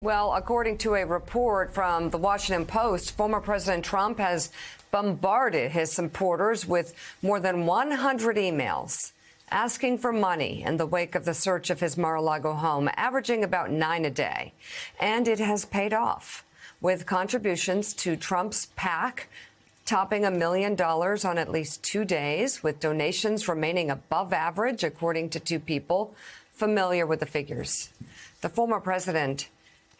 Well, according to a report from the Washington Post, former President Trump has bombarded his supporters with more than 100 emails asking for money in the wake of the search of his Mar-a-Lago home, averaging about 9 a day. And it has paid off, with contributions to Trump's PAC topping $1 million on at least 2 days, with donations remaining above average, according to two people familiar with the figures. The former president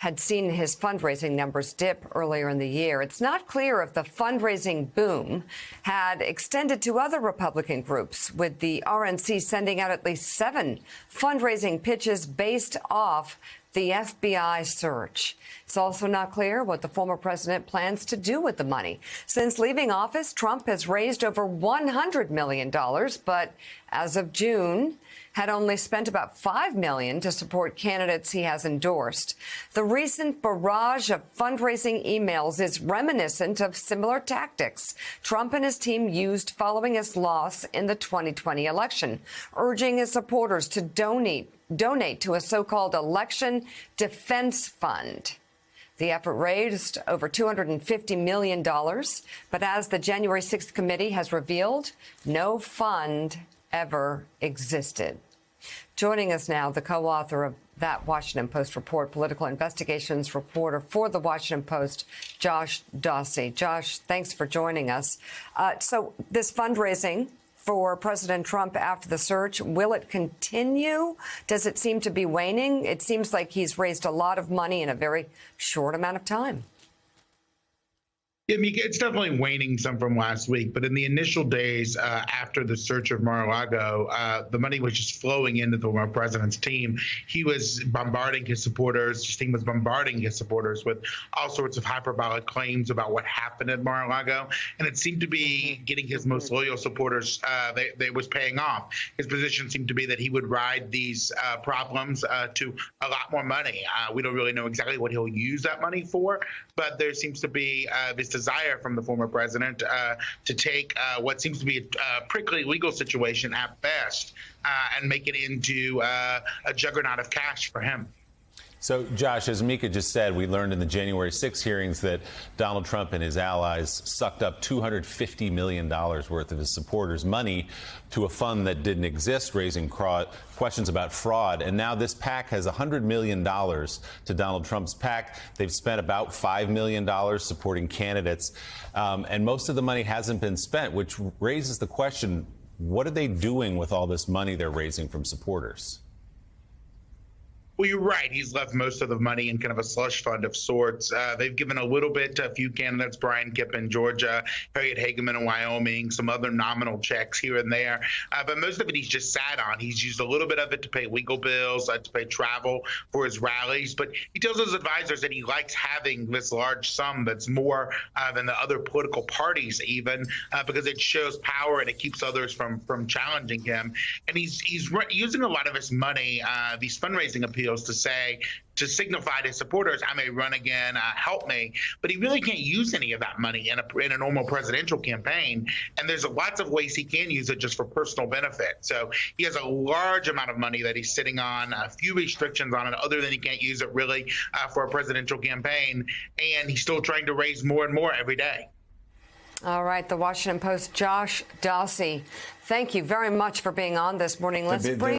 had seen his fundraising numbers dip earlier in the year. It's not clear if the fundraising boom had extended to other Republican groups, with the RNC sending out at least 7 fundraising pitches based off the FBI search. It's also not clear what the former president plans to do with the money. Since leaving office, Trump has raised over $100 million, but as of June, had only spent about $5 million to support candidates he has endorsed. The recent barrage of fundraising emails is reminiscent of similar tactics Trump and his team used following his loss in the 2020 election, urging his supporters to donate to a so-called election defense fund. The effort raised over $250 million, but as the January 6th committee has revealed, no fund ever existed. Joining us now, the co-author of that Washington Post report, political investigations reporter for the Washington Post, Josh Dawsey. Josh, thanks for joining us. So this fundraising for President Trump after the search, will it continue? Does it seem to be waning? It seems like he's raised a lot of money in a very short amount of time. Yeah, Mika, it's definitely waning some from last week, but in the initial days after the search of Mar-a-Lago, the money was just flowing into the former president's team. He was bombarding his supporters. His team was bombarding his supporters with all sorts of hyperbolic claims about what happened at Mar-a-Lago, and it seemed to be getting his most loyal supporters. They was paying off. His position seemed to be that he would ride these problems to a lot more money. We don't really know exactly what he'll use that money for, but there seems to be this desire from the former president to take what seems to be a prickly legal situation at best and make it into a juggernaut of cash for him. So, Josh, as Mika just said, we learned in the January 6 hearings that Donald Trump and his allies sucked up $250 million worth of his supporters' money to a fund that didn't exist, raising questions about fraud. And now this PAC has $100 million to Donald Trump's PAC. They've spent about $5 million supporting candidates. And most of the money hasn't been spent, which raises the question, what are they doing with all this money they're raising from supporters? Well, you're right. He's left most of the money in kind of a slush fund of sorts. They've given a little bit to a few candidates, Brian Kemp in Georgia, Harriet Hageman in Wyoming, some other nominal checks here and there. But most of it he's just sat on. He's used a little bit of it to pay legal bills, to pay travel for his rallies. But he tells his advisors that he likes having this large sum that's more than the other political parties even, because it shows power and it keeps others from challenging him. And he's using a lot of his money, these fundraising appeals, to signify to supporters, I may run again, help me. But he really can't use any of that money in a normal presidential campaign. And there's lots of ways he can use it just for personal benefit. So he has a large amount of money that he's sitting on, a few restrictions on it, other than he can't use it really for a presidential campaign. And he's still trying to raise more and more every day. All right, the Washington Post, Josh Dawsey, thank you very much for being on this morning. Let's bring